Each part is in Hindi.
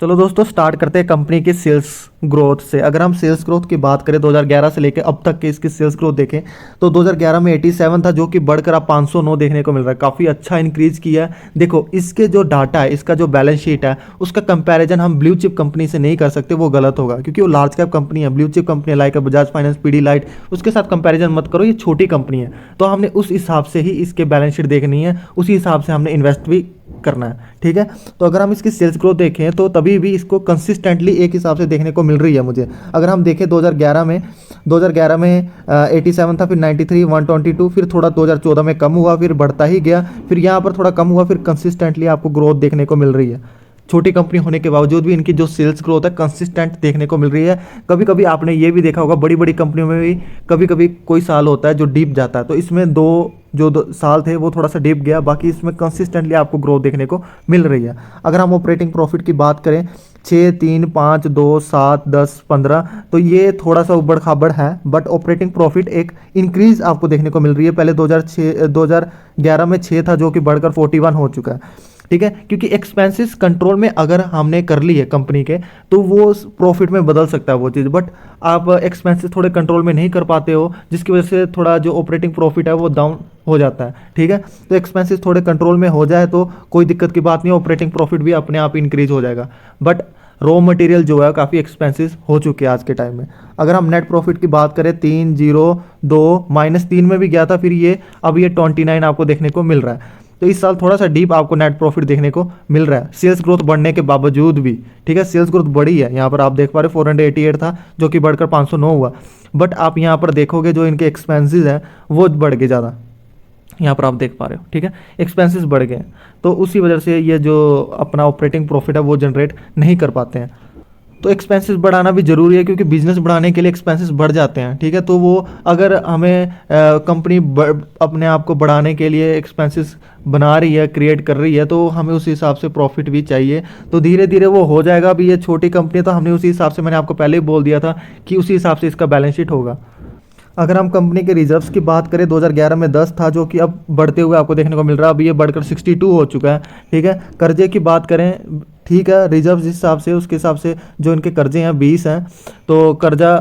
चलो दोस्तों स्टार्ट करते हैं कंपनी की सेल्स ग्रोथ से। अगर हम सेल्स ग्रोथ की बात करें 2011 से लेकर अब तक के इसकी सेल्स ग्रोथ देखें तो 2011 में 87 था, जो कि बढ़कर अब 509 देखने को मिल रहा है। काफ़ी अच्छा इंक्रीज किया है। देखो इसके जो डाटा है, इसका जो बैलेंस शीट है, उसका कंपैरिजन हम ब्लू चिप कंपनी से नहीं कर सकते, वो गलत होगा क्योंकि वो लार्ज कैप कंपनी है। Blue chip company like Bajaj finance, Pidilite, उसके साथ कंपैरिजन मत करो, ये छोटी कंपनी है। तो हमने उस हिसाब से ही इसके बैलेंस शीट देखनी है, उसी हिसाब से हमने इन्वेस्ट भी करना है। ठीक है, तो अगर हम इसकी सेल्स ग्रोथ देखें तो तभी भी इसको कंसिस्टेंटली एक हिसाब से देखने को मिल रही है मुझे। अगर हम देखें 2011 में 87 था, फिर 93, 122, फिर थोड़ा 2014 में कम हुआ, फिर बढ़ता ही गया, फिर यहाँ पर थोड़ा कम हुआ, फिर कंसिस्टेंटली आपको ग्रोथ देखने को मिल रही है। छोटी कंपनी होने के बावजूद भी इनकी जो सेल्स ग्रोथ है कंसिस्टेंट देखने को मिल रही है। कभी कभी आपने ये भी देखा होगा, बड़ी बड़ी कंपनियों में भी कभी कभी कोई साल होता है जो डीप जाता है, तो इसमें दो साल थे वो थोड़ा सा डीप गया, बाकी इसमें कंसिस्टेंटली आपको ग्रोथ देखने को मिल रही है। अगर हम ऑपरेटिंग प्रॉफिट की बात करें 6, 3, 5, 2, 7, 10, 15, तो ये थोड़ा सा उबड़ खाबड़ है, बट ऑपरेटिंग प्रॉफिट एक इंक्रीज आपको देखने को मिल रही है। पहले 2011 में 6 था, जो कि बढ़कर 41 हो चुका है। ठीक है, क्योंकि एक्सपेंसेस कंट्रोल में अगर हमने कर ली है कंपनी के, तो वो प्रॉफिट में बदल सकता है वो चीज़, बट आप एक्सपेंसेस थोड़े कंट्रोल में नहीं कर पाते हो, जिसकी वजह से थोड़ा जो ऑपरेटिंग प्रॉफिट है वो डाउन हो जाता है। ठीक है, तो एक्सपेंसेस थोड़े कंट्रोल में हो जाए तो कोई दिक्कत की बात नहीं, ऑपरेटिंग प्रॉफिट भी अपने आप इंक्रीज हो जाएगा। बट रॉ मटेरियल जो है काफ़ी एक्सपेंसिव हो चुके हैं आज के टाइम में। अगर हम नेट प्रॉफिट की बात करें 302 -3 में भी गया था, फिर ये अब ये 29 आपको देखने को मिल रहा है। तो इस साल थोड़ा सा डीप आपको नेट प्रॉफिट देखने को मिल रहा है, सेल्स ग्रोथ बढ़ने के बावजूद भी। ठीक है, सेल्स ग्रोथ बढ़ी है, यहाँ पर आप देख पा रहे 488 था, जो कि बढ़कर 509 हुआ। बट आप यहाँ पर देखोगे जो इनके एक्सपेंसेस हैं वो बढ़ गए ज़्यादा, यहाँ पर आप देख पा रहे हो। ठीक है, एक्सपेंसेस बढ़ गए, तो उसी वजह से ये जो अपना ऑपरेटिंग प्रॉफिट है वो जनरेट नहीं कर पाते हैं। तो एक्सपेंसेस बढ़ाना भी ज़रूरी है, क्योंकि बिजनेस बढ़ाने के लिए एक्सपेंसेस बढ़ जाते हैं। ठीक है, तो वो अगर हमें कंपनी अपने आप को बढ़ाने के लिए एक्सपेंसेस बना रही है, क्रिएट कर रही है, तो हमें उस हिसाब से प्रॉफिट भी चाहिए। तो धीरे धीरे वो हो जाएगा। अभी ये छोटी कंपनी है, तो हमने उसी हिसाब से, मैंने आपको पहले ही बोल दिया था कि उसी हिसाब से इसका बैलेंस शीट होगा। अगर हम कंपनी के रिजर्व्स की बात करें 2011 में 10 था, जो कि अब बढ़ते हुए आपको देखने को मिल रहा है, अभी ये बढ़कर 62 हो चुका है। ठीक है, कर्जे की बात करें, ठीक है, रिजर्व जिस हिसाब से, उसके हिसाब से जो इनके कर्जे हैं 20 हैं, तो कर्जा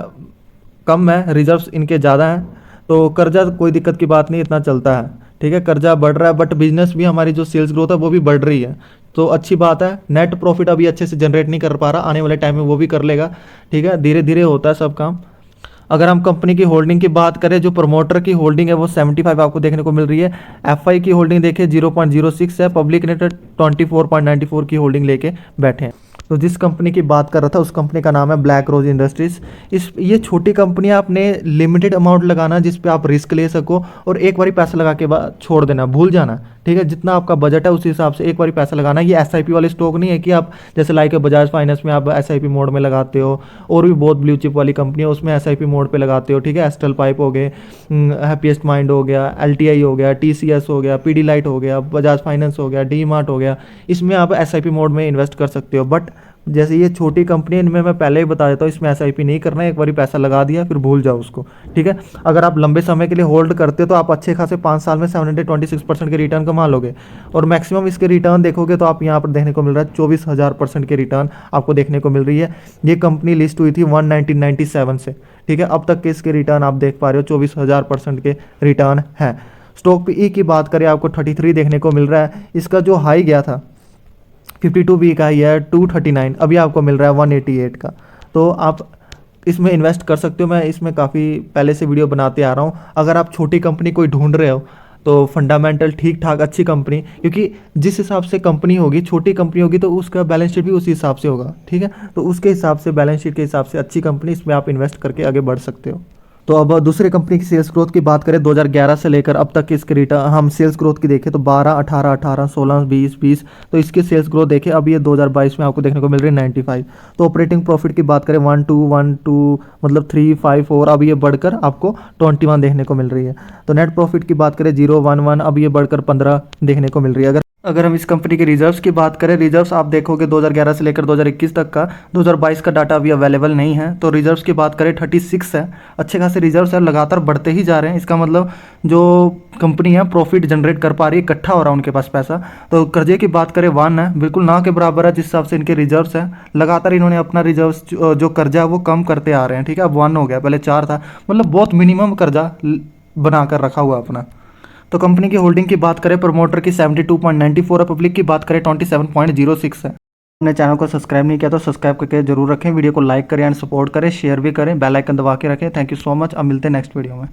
कम है, रिजर्व्स इनके ज़्यादा हैं, तो कर्जा कोई दिक्कत की बात नहीं, इतना चलता है। ठीक है, कर्जा बढ़ रहा है, बट बिजनेस भी, हमारी जो सेल्स ग्रोथ है वो भी बढ़ रही है, तो अच्छी बात है। नेट प्रॉफिट अभी अच्छे से जनरेट नहीं कर पा रहा, आने वाले टाइम में वो भी कर लेगा। ठीक है, धीरे धीरे होता है सब काम। अगर हम कंपनी की होल्डिंग की बात करें, जो प्रमोटर की होल्डिंग है वो 75 आपको देखने को मिल रही है। एफआई की होल्डिंग देखिए 0.06 है, पब्लिक ने 24.94 की होल्डिंग लेके बैठे हैं। तो जिस कंपनी की बात कर रहा था उस कंपनी का नाम है ब्लैक रोज इंडस्ट्रीज। ये छोटी कंपनी, आपने लिमिटेड अमाउंट लगाना जिस पे आप रिस्क ले सको, और एक बार पैसा लगा के बाद छोड़ देना, भूल जाना। ठीक है, जितना आपका बजट है उसी हिसाब से एक बार पैसा लगाना। ये एसआईपी वाले स्टॉक नहीं है कि आप जैसे लाइक बजाज फाइनेंस में आप एसआईपी मोड में लगाते हो, और भी बहुत ब्लू चिप वाली कंपनी है उसमें एसआईपी मोड पे लगाते हो। ठीक है, एस्ट्रल पाइप हो गए, हैप्पीएस्ट माइंड हो गया, एलटीआई हो गया, टीसीएस हो गया, पीडीलाइट हो गया, बजाज फाइनेंस हो गया, डी मार्ट हो गया, इसमें आप एसआईपी मोड में इन्वेस्ट कर सकते हो। बट जैसे ये छोटी कंपनी, इनमें मैं पहले ही बता देता हूँ, इसमें एसआईपी नहीं करना है, एक बार पैसा लगा दिया फिर भूल जाओ उसको। ठीक है, अगर आप लंबे समय के लिए होल्ड करते हो तो आप अच्छे खासे 5 साल में 726% के रिटर्न कमा लोगे, और मैक्सिमम इसके रिटर्न देखोगे तो आप यहाँ पर देखने को मिल रहा है 24,000% के रिटर्न आपको देखने को मिल रही है। ये कंपनी लिस्ट हुई थी 1997 से। ठीक है, अब तक के इसके रिटर्न आप देख पा रहे हो 24,000% के रिटर्न है। स्टॉक पीई की बात करें आपको 33 देखने को मिल रहा है। इसका जो हाई गया था 52 वीक का ही है 239, अभी आपको मिल रहा है 188 का। तो आप इसमें इन्वेस्ट कर सकते हो। मैं इसमें काफ़ी पहले से वीडियो बनाते आ रहा हूँ। अगर आप छोटी कंपनी कोई ढूंढ रहे हो तो फंडामेंटल ठीक ठाक अच्छी कंपनी, क्योंकि जिस हिसाब से कंपनी होगी, छोटी कंपनी होगी, तो उसका बैलेंस शीट भी उसी हिसाब से होगा। ठीक है, तो उसके हिसाब से, बैलेंस शीट के हिसाब से अच्छी कंपनी, इसमें आप इन्वेस्ट करके आगे बढ़ सकते हो। तो अब दूसरी कंपनी की सेल्स ग्रोथ की बात करें 2011 से लेकर अब तक की इसके रिटर्न, हम सेल्स ग्रोथ की देखें तो 12, 18, 18, 16, 20, 20, तो इसकी सेल्स ग्रोथ देखें अब ये 2022 में आपको देखने को मिल रही है 95। तो ऑपरेटिंग प्रॉफिट की बात करें 12 मतलब 3, 5, 4, अब ये बढ़कर आपको 21 देखने को मिल रही है। तो नेट प्रॉफिट की बात करें 011, अब ये बढ़कर 15 देखने को मिल रही है। अगर हम इस कंपनी के रिजर्व्स की बात करें, रिजर्व्स आप देखोगे 2011 से लेकर 2021 तक का, 2022 का डाटा अभी अवेलेबल नहीं है। तो रिजर्व्स की बात करें 36 है, अच्छे खासे रिजर्व्स है, लगातार बढ़ते ही जा रहे हैं। इसका मतलब जो कंपनी है प्रॉफिट जनरेट कर पा रही है, इकट्ठा हो रहा है उनके पास पैसा। तो कर्जे की बात करें 1 है, बिल्कुल ना के बराबर है जिस हिसाब से इनके रिजर्व्स है। लगातार इन्होंने अपना रिजर्व्स जो कर्जा है वो कम करते आ रहे हैं, ठीक है। अब 1 हो गया, पहले 4 था, मतलब बहुत मिनिमम कर्जा बना कर रखा हुआ अपना। तो कंपनी की होल्डिंग की बात करें, प्रमोटर की 72.94 है, पब्लिक की बात करें 27.06 है। अपने चैनल को सब्सक्राइब नहीं किया तो सब्सक्राइब करके जरूर रखें, वीडियो को लाइक करें एंड सपोर्ट करें, शेयर भी करें, बेल आइकन दबा के रखें। Thank you so much. अब मिलते हैं नेक्स्ट वीडियो में।